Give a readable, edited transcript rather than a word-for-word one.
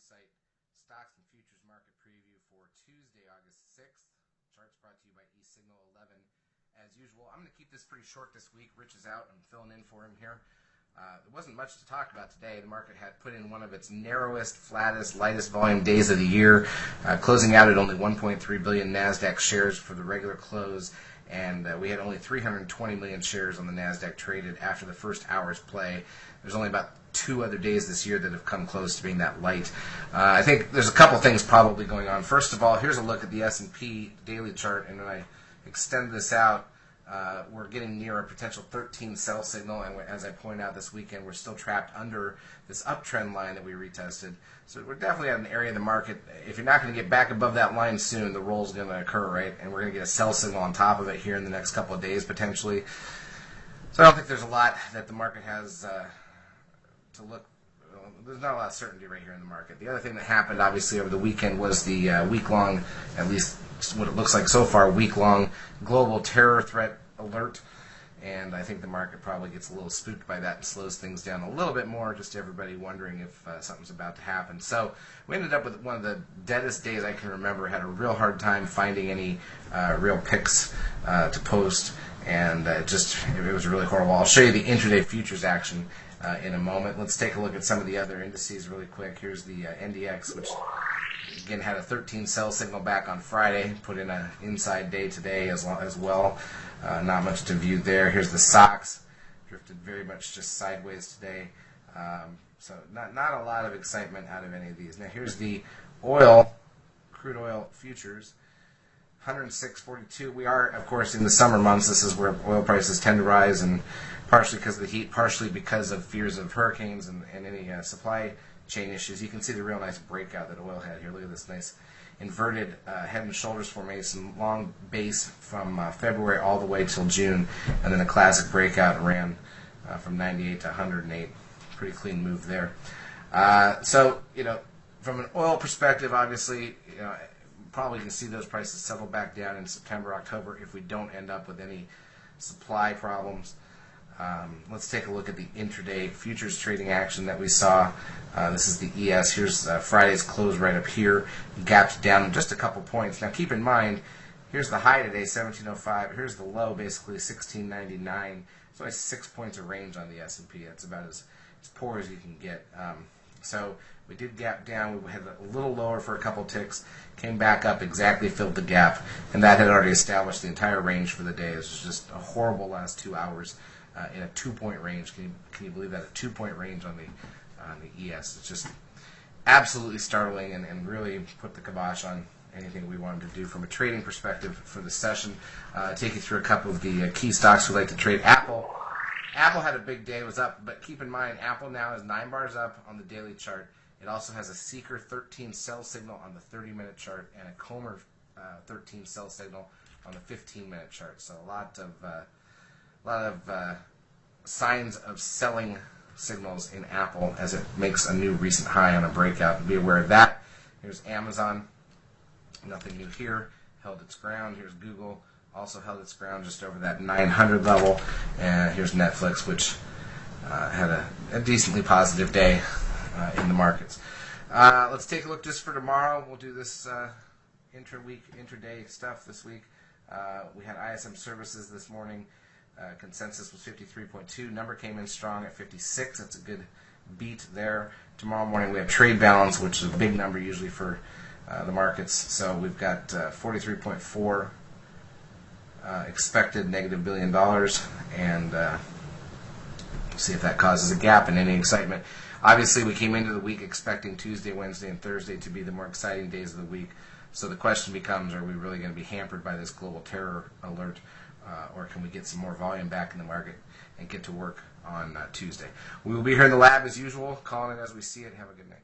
Insight Stocks and Futures Market Preview for Tuesday, August 6th. Charts brought to you by eSignal 11. As usual, I'm going to keep this pretty short this week. Rich is out. I'm filling in for him here. There wasn't much to talk about today. The market had put in one of its narrowest, flattest, lightest volume days of the year, closing out at only 1.3 billion NASDAQ shares for the regular close, and we had only 320 million shares on the NASDAQ traded after the first hour's play. There's only about 2 other days this year that have come close to being that light. I think there's a couple things probably going on. First of all, here's a look at the S&P daily chart, and when I extend this out, we're getting near a potential 13 sell signal, and as I point out this weekend, we're still trapped under this uptrend line that we retested. So we're definitely at an area of the market. If you're not going to get back above that line soon, the roll's going to occur, right? And we're going to get a sell signal on top of it here in the next couple of days potentially. So I don't think there's a lot that the market has to look. There's not a lot of certainty right here in the market. The other thing that happened, obviously, over the weekend was the week-long, at least what it looks like so far, week-long global terror threat alert. And I think the market probably gets a little spooked by that and slows things down a little bit more, just everybody wondering if something's about to happen. So we ended up with one of the deadest days I can remember. Had a real hard time finding any real picks to post, and it was really horrible. I'll show you the intraday futures action in a moment. Let's take a look at some of the other indices really quick. Here's the NDX, which again had a 13 sell signal back on Friday, put in an inside day today as well. Not much to view there. Here's the SOX, drifted very much just sideways today. So not a lot of excitement out of any of these. Now here's the crude oil futures, 106.42. We are, of course, in the summer months. This is where oil prices tend to rise, and partially because of the heat, partially because of fears of hurricanes and any supply chain issues. You can see the real nice breakout that oil had here. Look at this nice inverted head and shoulders formation, long base from February all the way till June, and then a classic breakout ran from 98 to 108. Pretty clean move there. So, from an oil perspective, obviously, probably can see those prices settle back down in September, October if we don't end up with any supply problems. Let's take a look at the intraday futures trading action that we saw. This is the ES. Here's Friday's close right up here. Gapped down just a couple points. Now keep in mind, here's the high today, 1705. Here's the low, basically 1699. It's only 6 points of range on the S&P. That's about as poor as you can get. So we did gap down. We had a little lower for a couple ticks, came back up, exactly filled the gap, and that had already established the entire range for the day. It was just a horrible last 2 hours. In a 2-point range. Can you believe that? A 2-point range on the ES. It's just absolutely startling and really put the kibosh on anything we wanted to do from a trading perspective for the session. Take you through a couple of the key stocks we like to trade. Apple had a big day. It was up, but keep in mind, Apple now has 9 bars up on the daily chart. It also has a Seeker 13 sell signal on the 30-minute chart and a Comer 13 sell signal on the 15-minute chart. So a lot of signs of selling signals in Apple as it makes a new recent high on a breakout. Be aware of that. Here's Amazon. Nothing new here. Held its ground. Here's Google. Also held its ground just over that 900 level. And here's Netflix, which had a decently positive day in the markets. Let's take a look just for tomorrow. We'll do this intraday stuff this week. We had ISM services this morning. Consensus was 53.2. Number came in strong at 56. That's a good beat there. Tomorrow morning we have trade balance, which is a big number usually for the markets. So we've got 43.4 expected negative $1 billion, and see if that causes a gap in any excitement. Obviously, we came into the week expecting Tuesday, Wednesday, and Thursday to be the more exciting days of the week. So the question becomes, are we really going to be hampered by this global terror alert? Or can we get some more volume back in the market and get to work on Tuesday? We will be here in the lab as usual, calling it as we see it. Have a good night.